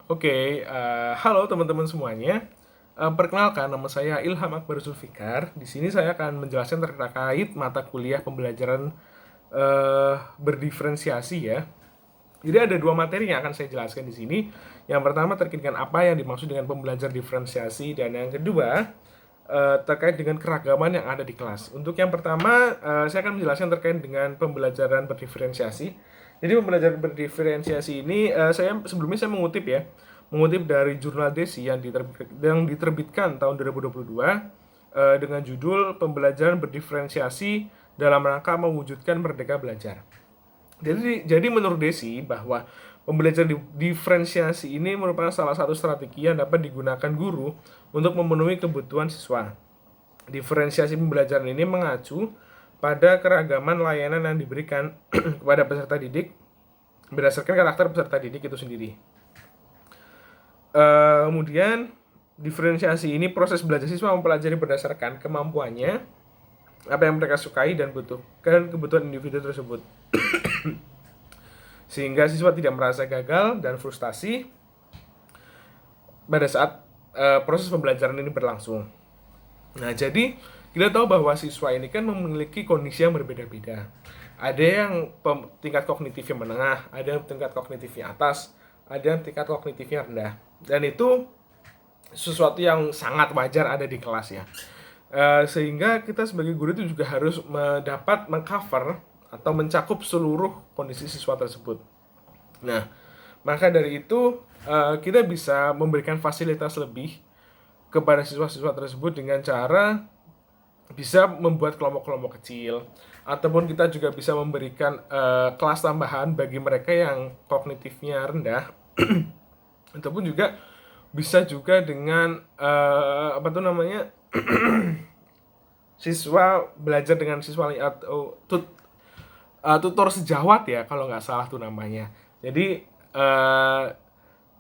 Halo teman-teman semuanya. Perkenalkan, nama saya Ilham Akbar Zulfikar. Di sini saya akan menjelaskan terkait mata kuliah pembelajaran berdiferensiasi ya. Jadi ada dua materi yang akan saya jelaskan di sini. Yang pertama terkait dengan apa yang dimaksud dengan pembelajaran diferensiasi, dan yang kedua terkait dengan keragaman yang ada di kelas. Untuk yang pertama, saya akan menjelaskan terkait dengan pembelajaran berdiferensiasi. Jadi pembelajaran berdiferensiasi ini sebelumnya saya mengutip dari jurnal DESI yang diterbitkan tahun 2022 dengan judul Pembelajaran Berdiferensiasi dalam Rangka Mewujudkan Merdeka Belajar. Jadi menurut Desi bahwa pembelajaran diferensiasi ini merupakan salah satu strategi yang dapat digunakan guru untuk memenuhi kebutuhan siswa. Diferensiasi pembelajaran ini mengacu pada keragaman layanan yang diberikan kepada peserta didik berdasarkan karakter peserta didik itu sendiri. Kemudian diferensiasi ini proses belajar siswa mempelajari berdasarkan kemampuannya, apa yang mereka sukai dan butuhkan kebutuhan individu tersebut. Sehingga siswa tidak merasa gagal dan frustasi pada saat proses pembelajaran ini berlangsung. Nah, jadi kita tahu bahwa siswa ini kan memiliki kondisi yang berbeda-beda. Ada yang tingkat kognitifnya menengah, ada yang tingkat kognitifnya atas, ada yang tingkat kognitifnya rendah. Dan itu sesuatu yang sangat wajar ada di kelas ya. Sehingga kita sebagai guru itu juga harus dapat mengcover atau mencakup seluruh kondisi siswa tersebut. Nah, maka dari itu kita bisa memberikan fasilitas lebih kepada siswa-siswa tersebut dengan cara bisa membuat kelompok-kelompok kecil, ataupun kita juga bisa memberikan kelas tambahan bagi mereka yang kognitifnya rendah ataupun juga bisa juga dengan siswa belajar dengan siswa atau tutor sejawat ya kalau nggak salah tuh namanya. Jadi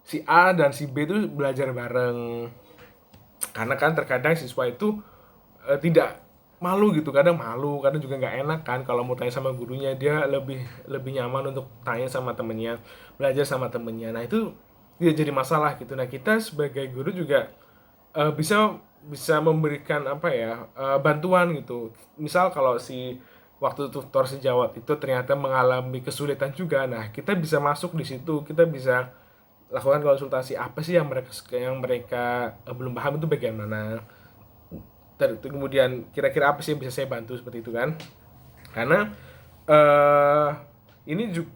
si A dan si B itu belajar bareng, karena kan terkadang siswa itu tidak malu gitu, kadang juga nggak enak kan kalau mau tanya sama gurunya. Dia lebih nyaman untuk tanya sama temennya, belajar sama temennya. Nah, itu tidak jadi masalah gitu. Nah, kita sebagai guru juga bisa memberikan bantuan gitu. Misal kalau si waktu tutor sejawat itu ternyata mengalami kesulitan juga, nah kita bisa masuk di situ, kita bisa lakukan konsultasi apa sih yang mereka belum paham itu bagian mana. Kemudian kira-kira apa sih yang bisa saya bantu, seperti itu kan. Karena ini juga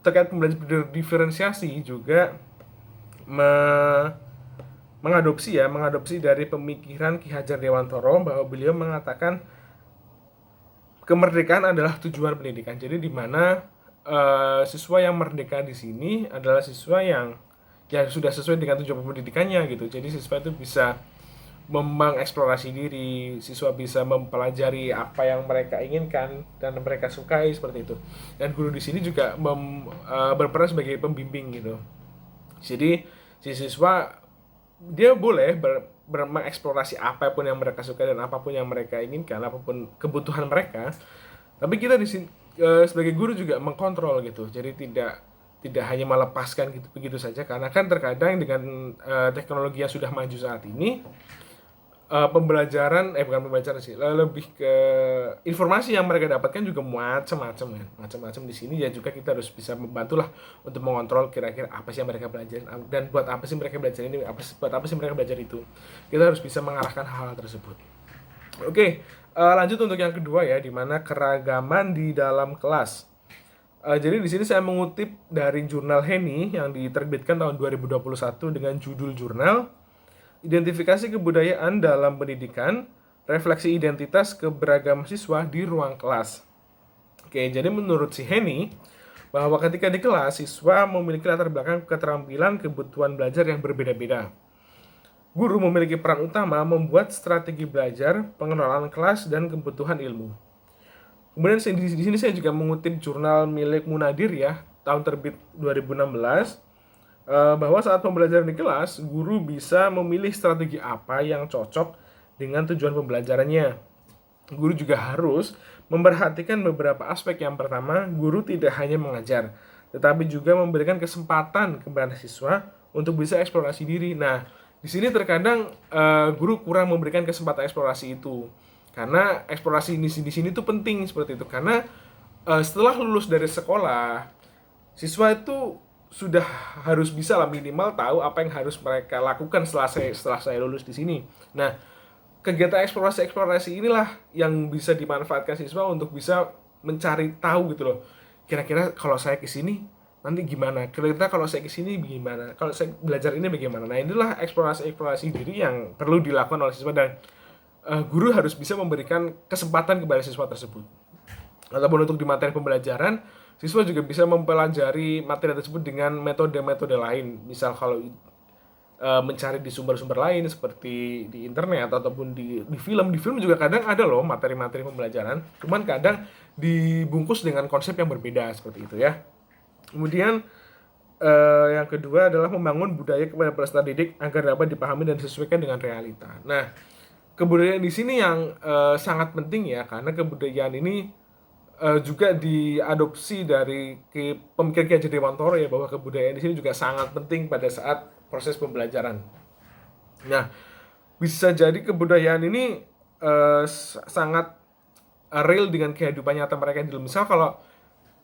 terkait pembelajaran diferensiasi juga mengadopsi dari pemikiran Ki Hajar Dewantoro, bahwa beliau mengatakan kemerdekaan adalah tujuan pendidikan. Jadi di mana siswa yang merdeka di sini adalah siswa yang sudah sesuai dengan tujuan pendidikannya gitu. Jadi siswa itu bisa mengeksplorasi diri, siswa bisa mempelajari apa yang mereka inginkan dan mereka sukai, seperti itu. Dan guru di sini juga berperan sebagai pembimbing gitu. Jadi si siswa dia boleh mengeksplorasi apapun yang mereka suka dan apapun yang mereka inginkan, apapun kebutuhan mereka. Tapi kita di sini sebagai guru juga mengkontrol gitu. Jadi tidak hanya melepaskan gitu begitu saja, karena kan terkadang dengan teknologi yang sudah maju saat ini, bukan pembelajaran sih, lebih ke informasi yang mereka dapatkan juga macam-macam di sini ya. Juga kita harus bisa membantulah untuk mengontrol kira-kira apa sih yang mereka belajar dan buat apa sih mereka belajar ini, buat apa sih mereka belajar itu. Kita harus bisa mengarahkan hal tersebut. Lanjut untuk yang kedua ya, di mana keragaman di dalam kelas. Jadi di sini saya mengutip dari jurnal Henny yang diterbitkan tahun 2021 dengan judul jurnal Identifikasi Kebudayaan dalam Pendidikan, Refleksi Identitas Keberagaman Siswa di Ruang Kelas. Jadi menurut si Henny, bahwa ketika di kelas, siswa memiliki latar belakang keterampilan kebutuhan belajar yang berbeda-beda. Guru memiliki peran utama membuat strategi belajar, pengenalan kelas, dan kebutuhan ilmu. Kemudian di sini saya juga mengutip jurnal milik Munadir ya, tahun terbit 2016, bahwa saat pembelajaran di kelas, guru bisa memilih strategi apa yang cocok dengan tujuan pembelajarannya. Guru juga harus memperhatikan beberapa aspek. Yang pertama, guru tidak hanya mengajar, tetapi juga memberikan kesempatan kepada siswa untuk bisa eksplorasi diri. Nah, di sini terkadang guru kurang memberikan kesempatan eksplorasi itu. Karena eksplorasi di sini tuh penting seperti itu. Karena setelah lulus dari sekolah, siswa itu sudah harus bisa lah minimal tahu apa yang harus mereka lakukan setelah saya lulus di sini. Nah, kegiatan eksplorasi inilah yang bisa dimanfaatkan siswa untuk bisa mencari tahu gitu loh. Kira-kira kalau saya ke sini nanti gimana? Kira-kira kalau saya ke sini gimana? Kalau saya belajar ini bagaimana? Nah, inilah eksplorasi diri yang perlu dilakukan oleh siswa dan guru harus bisa memberikan kesempatan kepada siswa tersebut. Ataupun untuk di materi pembelajaran, siswa juga bisa mempelajari materi tersebut dengan metode-metode lain. Misal kalau mencari di sumber-sumber lain seperti di internet ataupun di film juga kadang ada loh materi-materi pembelajaran, cuman kadang dibungkus dengan konsep yang berbeda seperti itu ya. Kemudian yang kedua adalah membangun budaya kepada peserta didik agar dapat dipahami dan disesuaikan dengan realita. Nah, kebudayaan di sini yang sangat penting ya, karena kebudayaan ini juga diadopsi dari pemikiran Ki Hajar Dewantara ya, bahwa kebudayaan di sini juga sangat penting pada saat proses pembelajaran. Nah, bisa jadi kebudayaan ini sangat real dengan kehidupan nyata mereka. Misal kalau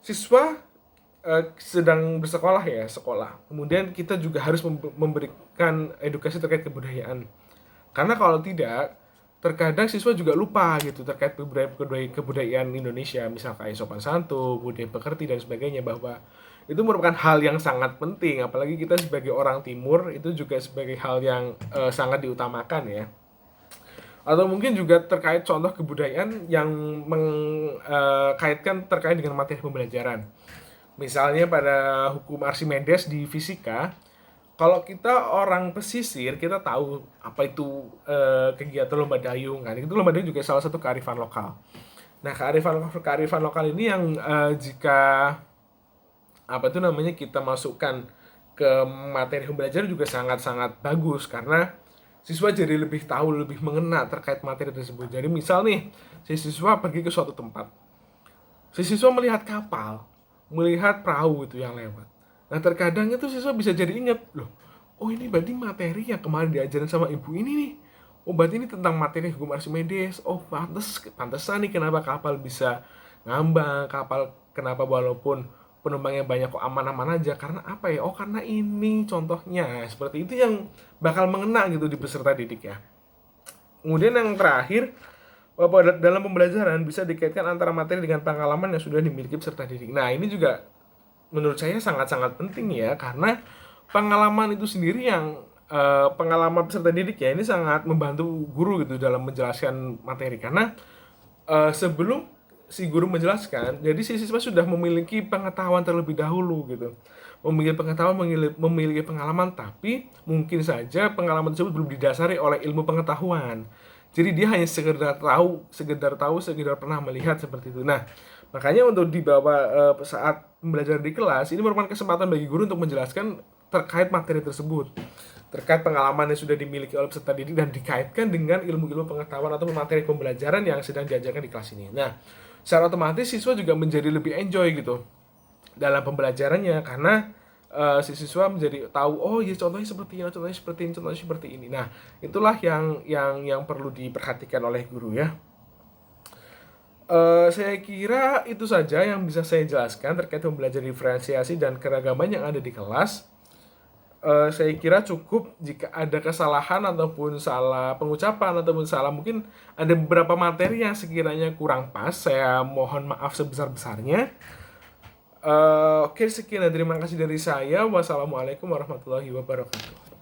siswa sedang bersekolah ya, sekolah. Kemudian kita juga harus memberikan edukasi terkait kebudayaan. Karena kalau tidak, terkadang siswa juga lupa gitu terkait kebudayaan Indonesia, misal kayak sopan santun, budaya pekerti dan sebagainya, bahwa itu merupakan hal yang sangat penting, apalagi kita sebagai orang timur itu juga sebagai hal yang sangat diutamakan ya. Atau mungkin juga terkait contoh kebudayaan yang mengkaitkan terkait dengan materi pembelajaran. Misalnya pada hukum Archimedes di fisika, kalau kita orang pesisir, kita tahu apa itu kegiatan lomba dayung kan. Itu lomba dayung juga salah satu kearifan lokal. Nah, kearifan lokal ini yang jika kita masukkan ke materi pembelajaran juga sangat-sangat bagus, karena siswa jadi lebih tahu, lebih mengena terkait materi tersebut. Jadi misal nih, si siswa pergi ke suatu tempat. Si siswa melihat kapal, melihat perahu itu yang lewat. Nah, terkadang itu siswa bisa jadi ingat, loh, oh ini berarti materi yang kemarin diajarin sama ibu ini nih. Oh, berarti ini tentang materi hukum Archimedes. Oh, pantesan nih kenapa kapal bisa ngambang, kapal kenapa walaupun penumpangnya banyak kok aman-aman aja. Karena apa ya? Oh, karena ini contohnya. Seperti itu yang bakal mengena gitu di peserta didik ya. Kemudian yang terakhir, bahwa dalam pembelajaran bisa dikaitkan antara materi dengan pengalaman yang sudah dimiliki peserta didik. Nah, ini juga menurut saya sangat-sangat penting ya, karena pengalaman itu sendiri yang pengalaman peserta didik ya, ini sangat membantu guru gitu dalam menjelaskan materi. Karena sebelum si guru menjelaskan, jadi si siswa sudah memiliki pengetahuan terlebih dahulu gitu, memiliki pengetahuan, memiliki pengalaman, tapi mungkin saja pengalaman tersebut belum didasari oleh ilmu pengetahuan. Jadi dia hanya sekedar tahu, sekedar pernah melihat seperti itu. Nah, makanya untuk dibawa saat belajar di kelas, ini merupakan kesempatan bagi guru untuk menjelaskan terkait materi tersebut, terkait pengalaman yang sudah dimiliki oleh peserta didik dan dikaitkan dengan ilmu-ilmu pengetahuan atau materi pembelajaran yang sedang diajarkan di kelas ini. Nah, secara otomatis siswa juga menjadi lebih enjoy gitu dalam pembelajarannya, karena si siswa menjadi tahu, oh ya contohnya seperti ini, contohnya seperti ini. Nah, itulah yang perlu diperhatikan oleh guru ya. Saya kira itu saja yang bisa saya jelaskan terkait pembelajaran diferensiasi dan keragaman yang ada di kelas. Saya kira cukup. Jika ada kesalahan ataupun salah pengucapan ataupun salah, mungkin ada beberapa materi yang sekiranya kurang pas, saya mohon maaf sebesar-besarnya. Oke, sekian dan terima kasih dari saya. Wassalamualaikum warahmatullahi wabarakatuh.